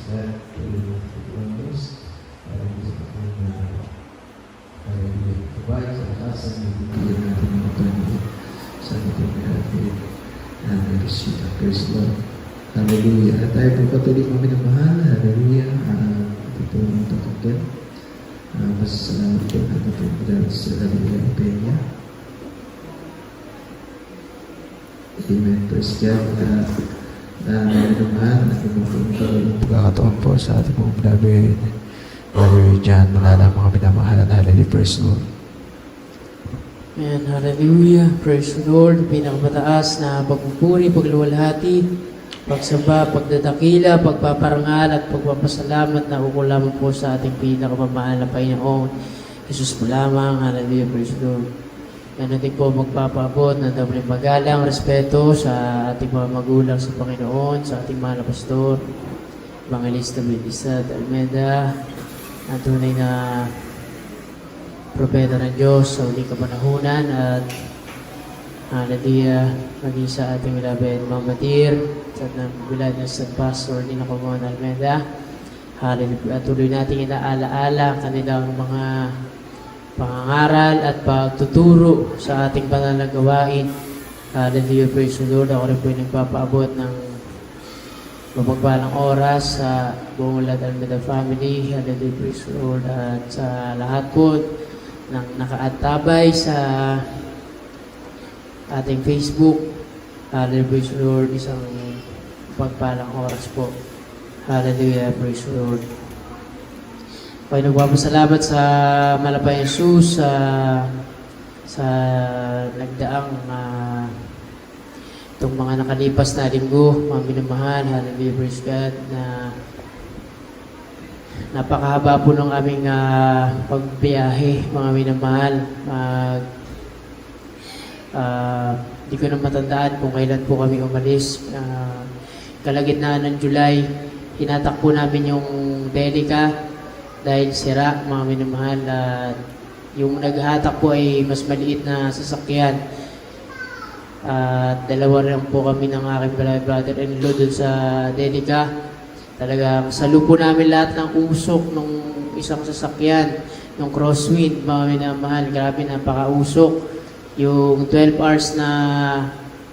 God, to para sa provide sa atasan ng bibigyan natin ng autonomy sa ating natin na resita. Praise the Lord. Hallelujah. At tayo po patuloy kami ng mahal. Hallelujah. Ito po ang tatagyan. Masasalamat po natin po dahil sa Hallelujah Peña. Amen. Praise God. Naman, pagkakataon po sa ating pong Brother John, malalaman kami na mahalan. Hallelujah. Praise the Lord. Amen. Hallelujah. Praise the Lord. Pinakamataas na pagpupuri, pagluwalhati, pagsamba, pagdadakila, pagpaparangal at pagpapasalamat na ukulaman po sa ating pinakamamahal na Panginoon. Jesus po lamang. Hallelujah. Praise the Lord. Yan natin po magpapaabot ng dableng magalang, respeto sa ating mga magulang sa Panginoon, sa ating mahal na pastor, Evangelista Benisa Almeida, ang tunay na propeta ng Diyos sa uling kapanahunan, at hallelujah, maging sa ating beloved Mama Dear, sa bilad na sa Pastor Nina Comon Almeida. Hallelujah, at tuloy natin inaalaala kanilang mga pangangaral at pagtuturo sa ating banal na gawain. Hallelujah, praise the Lord. Ako rin po yung nagpapaabot ng mapagpalang oras sa buong Lad Almeida family. Hallelujah, praise the Lord. At sa lahat po ng nakaantabay sa ating Facebook. Hallelujah, praise the Lord. Isang mapagpalang oras po. Hallelujah, praise the Lord. Kaya nagpapasalamat sa Malapay Jesus sa nagdaang itong mga nakalipas na linggo, mga minamahal. Hallelujah, praise God, na napakahaba po ng aming pagbiyahe, mga minamahal. Di ko na matandaan kung kailan po kami umalis. Kalagitnaan ng July, hinatakbo namin yung Delica dahil sira, mga minamahal. Yung naghatak po ay mas maliit na sasakyan. Dalawa rin po kami ng aking brother-in-law dun sa Delica. Talagang salupo namin lahat ng usok ng isang sasakyan, ng crosswind, mga minamahal. Grabe, napaka-usok. Yung 12 hours na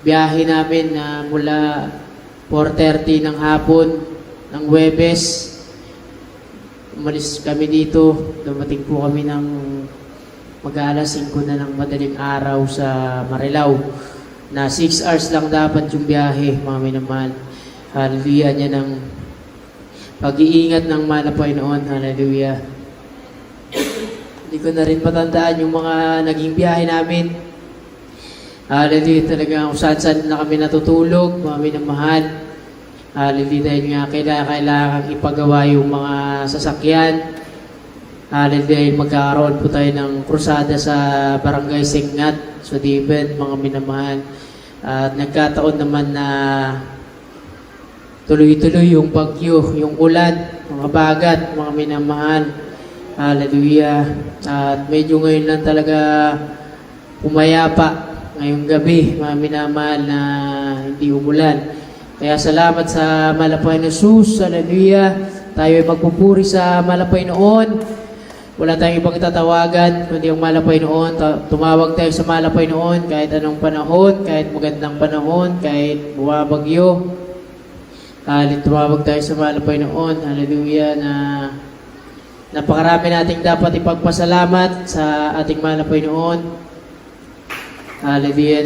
biyahe namin na mula 4:30 ng hapon ng Huwebes, umalis kami dito, dumating po kami ng mag-aalas 5 na ng madaling araw sa Marilao, na 6 hours lang dapat yung biyahe, mga minamahal. Hallelujah, niya ng pag-iingat ng mahal na Panginoon. Hallelujah. Hindi ko na rin matandaan yung mga naging biyahe namin. Hallelujah, talaga kung saan-saan na kami natutulog, mga minamahal. Hallelujah, dahil nga kailangan ipagawa yung mga sasakyan. Hallelujah, magkakaroon po tayo ng krusada sa Barangay Sengat, so Diben, mga minamahal. At nagkataon naman na tuloy-tuloy yung bagyo, yung ulan, mga bagat, mga minamahal. Hallelujah. At medyo ngayon lang talaga pumayapa ngayong gabi, mga minamahal, na hindi umulan. Kaya salamat sa Malapay na Jesus. Hallelujah. Tayo ay magpupuri sa Malapay noon. Wala tayong ibang tatawagan kundi yung Malapay noon. Tumawag tayo sa Malapay noon kahit anong panahon, kahit magandang panahon, kahit bumabagyo. Tumawag tayo sa Malapay noon. Hallelujah. Na napakarami nating dapat ipagpasalamat sa ating Malapay noon. Hallelujah.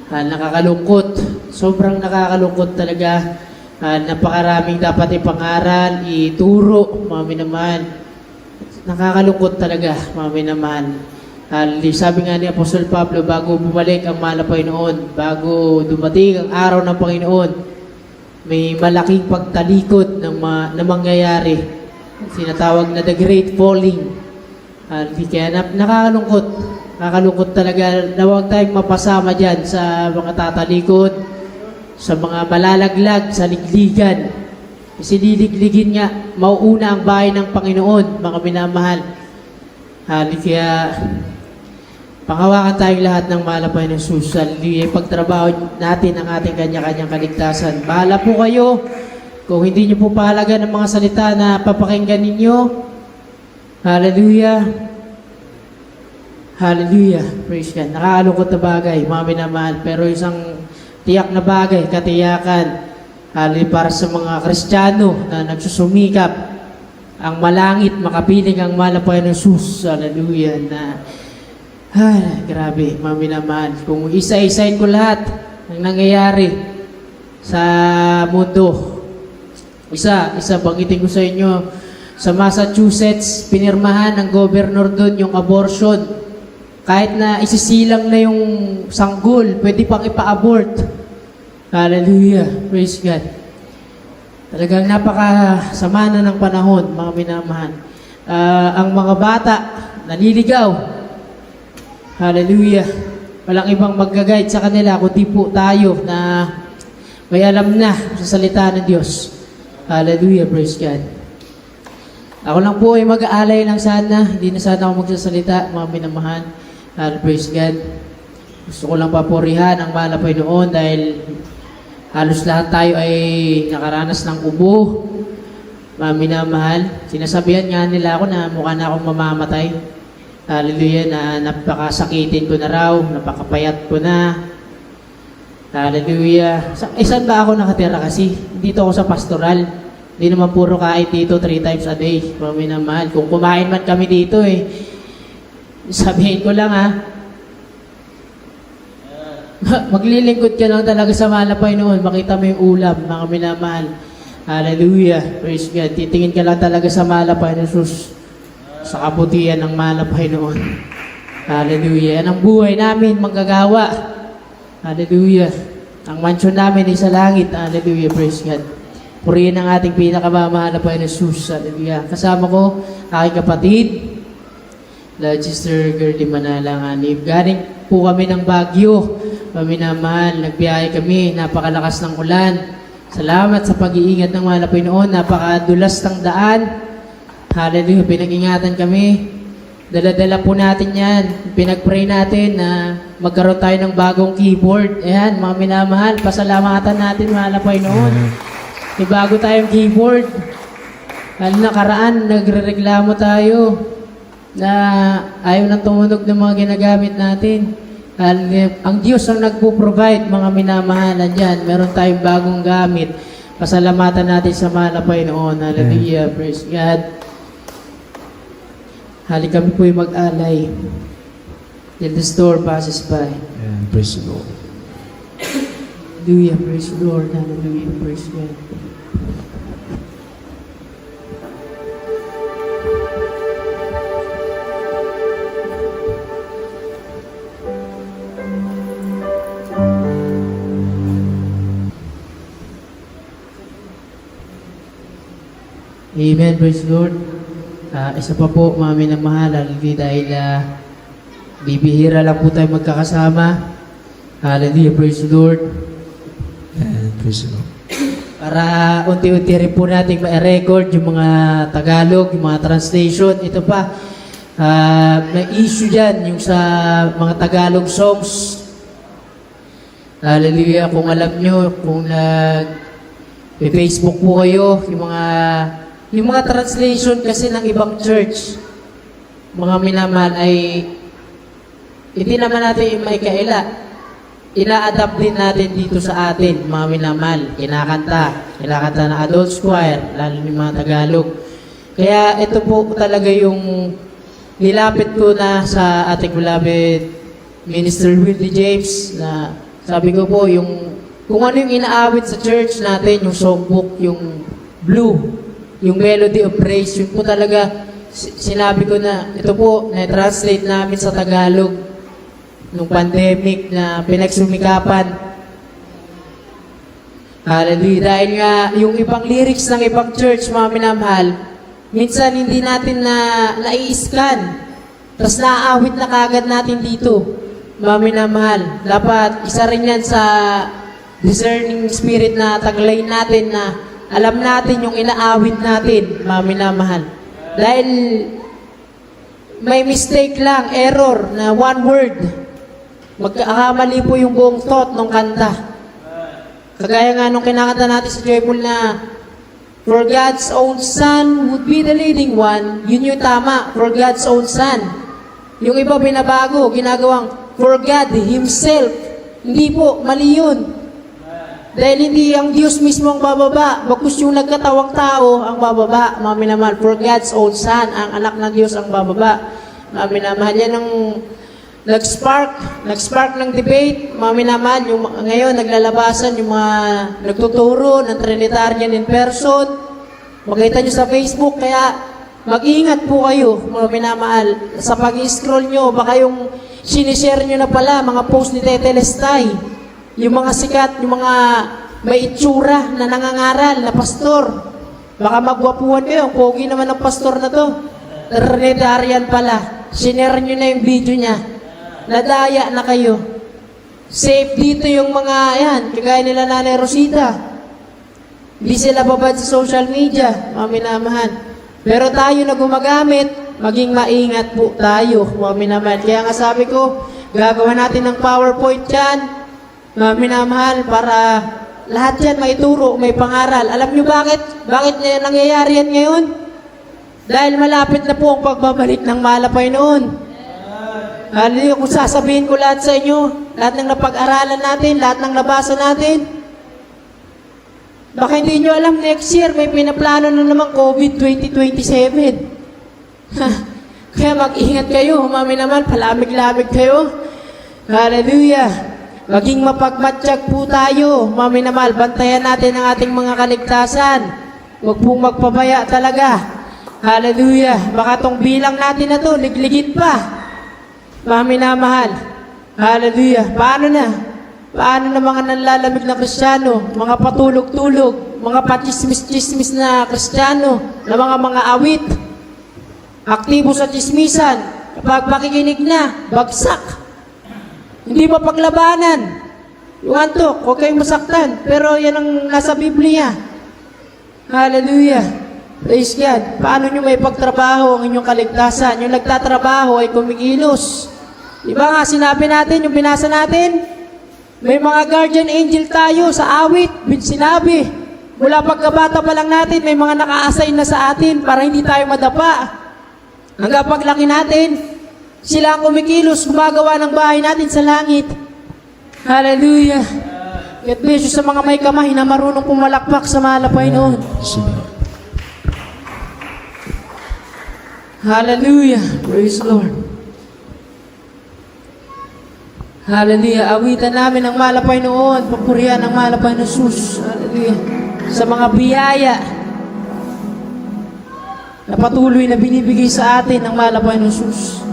Nakakalungkot. Sobrang nakakalungkot talaga. Napakaraming dapat ipangaral, ituro, mga minamahal. Nakakalungkot talaga, mga minamahal. Sabi nga ni Apostol Pablo, bago bumalik ang mahal na Panginoon, bago dumating ang araw ng Panginoon, may malaking pagtalikod na mangyayari. Sinatawag na the Great Falling. Kaya nakakalungkot. Nakakalungkot talaga na huwag tayong mapasama dyan sa mga tatalikod, sa mga malalaglag, sa ligligan. Kasi liligligin nga, mauuna ang bahay ng Panginoon, mga minamahal. Kaya panghawakan tayong lahat ng mahal na Panginoon Jesus. Pagtrabaho natin ang ating kanya-kanyang kaligtasan. Bahala po kayo Kung hindi niyo po pahalaga ng mga salita na papakinggan ninyo, hallelujah, hallelujah, praise God. Nakakalungkot na bagay, mga minamahal, pero isang tiyak na bagay, katiyakan, hallelujah, para sa mga Kristiyano na nagsusumikap, ang malangit, makapiling ang mahal na Panginoon Jesus, hallelujah, na, grabe, mga minamahal. Kung isa-isain ko lahat ng nangyayari sa mundo, isa banggitin ko sa inyo, sa Massachusetts, pinirmahan ng governor doon yung abortion. Kahit na isisilang na yung sanggol, pwede pang ipa-abort. Hallelujah, praise God. Talagang napakasama na ng panahon, mga minamahal. Ang mga bata, naliligaw. Hallelujah. Walang ibang mag-guide sa kanila, kundi po tayo na may alam na sa salita ng Diyos. Hallelujah, praise God. Ako lang po ay mag-aalay lang sana. Hindi na sana ako magsasalita, mga minamahal. Praise God. Gusto ko lang papurihan ang mahal na Panginoon dahil halos lahat tayo ay nakaranas ng ubo. Mga minamahal. Sinasabihan nga nila ako na mukha na akong mamamatay. Hallelujah, na napakasakitin ko na raw, napakapayat ko na. Hallelujah. Saan ba ako nakatira kasi? Dito ako sa pastoral. Hindi naman puro kain dito 3 times a day. Mga minamahal. Kung kumain man kami dito sabihin ko lang maglilingkod ka lang talaga sa mahal na Panginoon. Makita mo yung ulam, mga minamahal. Hallelujah. Praise God. Titingin ka lang talaga sa mahal na Panginoon Jesus. Sa kabutihan ng mahal na Panginoon. Hallelujah. Yan ang buhay namin, manggagawa. Hallelujah. Ang mansyon namin ay sa langit. Hallelujah. Praise God. Purihin ang ating pinakamamahal na Panginoon Jesus. Hallelujah. Kasama ko, aking kapatid, Lord Sister Girlie Manalang Anib. Galing po kami ng Baguio. Paminamahal, nagbiyahe kami. Napakalakas ng ulan. Salamat sa pag-iingat ng mahal na Panginoon. Napakadulas ng daan. Hallelujah. Pinag-ingatan kami. Dala-dala po natin yan. Pinag-pray natin na magkaroon tayo ng bagong keyboard. Ayan, mga minamahal, pasalamatan natin, mahal na Panginoon. May bago tayong keyboard. Lalo nakaraan, nagre-reklamo tayo na ayaw nang tumunog ng mga ginagamit natin. Ang Diyos ang nagpo-provide, mga minamahal. Andyan, meron tayong bagong gamit. Pasalamatan natin sa mahal na Panginoon. Hallelujah, praise God. Hali kami po yung mag-alay. Till the storm passes by. And praise the Lord. Hallelujah, praise the Lord. Hallelujah, praise God. Amen, praise the Lord. Isa pa po, mga minamahal, dahil bibihira lang po tayo magkakasama. Hallelujah, praise the Lord. And praise the Lord. Para unti-unti rin po natin ma-record yung mga Tagalog, yung mga translation. Ito pa, may issue dyan, yung sa mga Tagalog songs. Hallelujah, kung alam nyo, kung Facebook po kayo, yung mga translation kasi ng ibang church, mga minamahal, ay hindi naman natin maikaila. Ina-adapt din natin dito sa atin, mga minamahal. Kinakanta ng adult choir, lalo ng mga Tagalog. Kaya ito po talaga yung nilapit ko na sa ating beloved Minister Willie James, na sabi ko po, kung ano yung inaawit sa church natin, yung songbook, yung blue, yung melody of praise, yun po talaga, sinabi ko na, ito po, na-translate namin sa Tagalog nung pandemic na pinagsumikapan. Hallelujah. Dahil nga, yung ibang lyrics ng ibang church, mga minamahal, minsan hindi natin nai-scan. Tapos naaawit na kagad natin dito, mga minamahal. Dapat, isa rin yan sa discerning spirit na taglayin natin na alam natin yung inaawit natin, mga minamahal. Dahil may mistake lang, error, na one word. Magkakamali po yung buong thought ng kanta. Kagaya nga nung kinakanta natin sa Joyful na For God's own Son would be the leading one. Yun yung tama, for God's own Son. Yung iba binabago, ginagawang for God Himself. Hindi po, mali yun. Dahil hindi ang Diyos mismo ang bababa, bagkus yung nagkatawang tao ang bababa. Mga minamahal, for God's own Son, ang anak ng Diyos ang bababa. Mga minamahal, yan ang nag-spark ng debate. Mga minamahal, yung ngayon naglalabasan yung mga nagtuturo ng Trinitarian in person. Makita nyo sa Facebook, kaya mag-ingat po kayo, mga minamahal. Sa pag-scroll nyo, baka yung sinishare nyo na pala, mga post ni Tete Lestay, yung mga sikat, yung mga may itsura na nangangaral na pastor. Baka magwapuhan kayo, ang pogi naman ng pastor na to. Trinitarian pala. Sinare nyo na yung video niya. Nadaya na kayo. Safe dito yung mga, yan, kagaya nila Nanay Rosita. Hindi sila babad sa social media, mga minamahal. Pero tayo na gumagamit, maging maingat po tayo, mga minamahal. Kaya nga sabi ko, gagawa natin ng PowerPoint yan, mga minamahal, para lahat yan maituro, may pangaral. Alam nyo bakit? Bakit nangyayari yan ngayon? Dahil malapit na po ang pagbabalik ng malapay noon. Hallelujah, kung sasabihin ko lahat sa inyo, lahat ng napag-aralan natin, lahat ng nabasa natin, baka hindi nyo alam, next year may pinaplano na naman COVID 2027. Kaya mag-ingat kayo, humami naman, palamig-lamig kayo. Hallelujah. Maging mapagmatsyag po tayo, humami naman, bantayan natin ang ating mga kaligtasan. Huwag pong magpabaya talaga. Hallelujah. Baka tong bilang natin na to, ligligit pa. Mga minamahal. Hallelujah. Paano na? Paano na mga nanlalamig na Kristiyano? Mga patulog-tulog, mga patismis-tismis na Kristiyano, na mga awit, aktibo sa tismisan, kapag makikinig na, bagsak. Hindi pa paglabanan. Yung antok, huwag kayong masaktan. Pero yan ang nasa Biblia. Hallelujah. Praise God. Paano nyo may pagtrabaho ang inyong kaligtasan? Yung nagtatrabaho ay kumikilos. Diba nga sinabi natin, yung binasa natin, may mga guardian angel tayo sa awit, sinabi. Mula pagkabata pa lang natin, may mga naka-assign na sa atin para hindi tayo madapa. Hanggang paglaki natin, sila ang kumikilos, gumagawa ng bahay natin sa langit. Hallelujah. God bless you sa mga may kamay na marunong pumalakpak sa malapay noon. Hallelujah. Praise the Lord. Hallelujah. Awitan namin ang malapay noon. Papurihan ang malapay ng Jesus. Hallelujah. Sa mga biyaya na patuloy na binibigay sa atin ng malapay ng Jesus.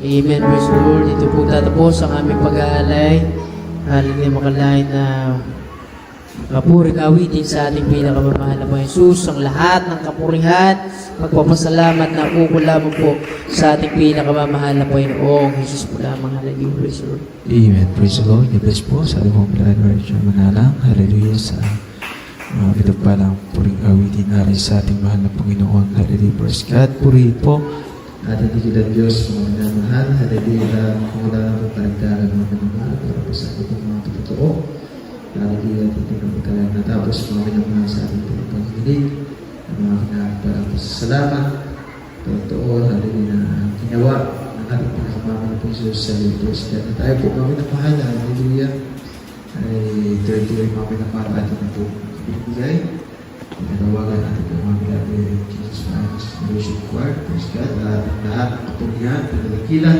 Amen. Praise the Lord. Dito po tatapos ang aming pag-aalay. Hallelujah. Makalain na kapuring awitin sa ating pinakamamahal na Panginoon Jesus, ang lahat ng kapurihan, magpapasalamat na ukol lamang po sa ating pinakamamahal na Panginoong Jesus po lamang. Hallelujah. Praise the Lord. Amen. Praise the Lord. God bless po sa ating pong pinag-alay manalang. Hallelujah sa mga pinagpalang puring awitin na rin sa ating mahal na Panginoon. Hallelujah. Praise God. Purihin po ating tigilan Diyos, mga minamahal. Hallelujah. Kung wala na pong kaligtaran mga minamahal para po sa ating mga totoo. Hallelujah. At ito na pagkalaan natapos mga minamahal sa ating pagpaghilig. Ang mga kinakapalang pasasalamat. Totoo. Hallelujah. Na ginawa ng ating pagkakamamahal po Jesus sa Diyos. Kaya na tayo po mga minamahal. Hallelujah. Ay 30 mga minamahal atin na po binibigay. Pinagawagan natin po mga minamahal Jesus Christ. Worship choir. Praise God. Lahat ng kapulihan, pinalakilan.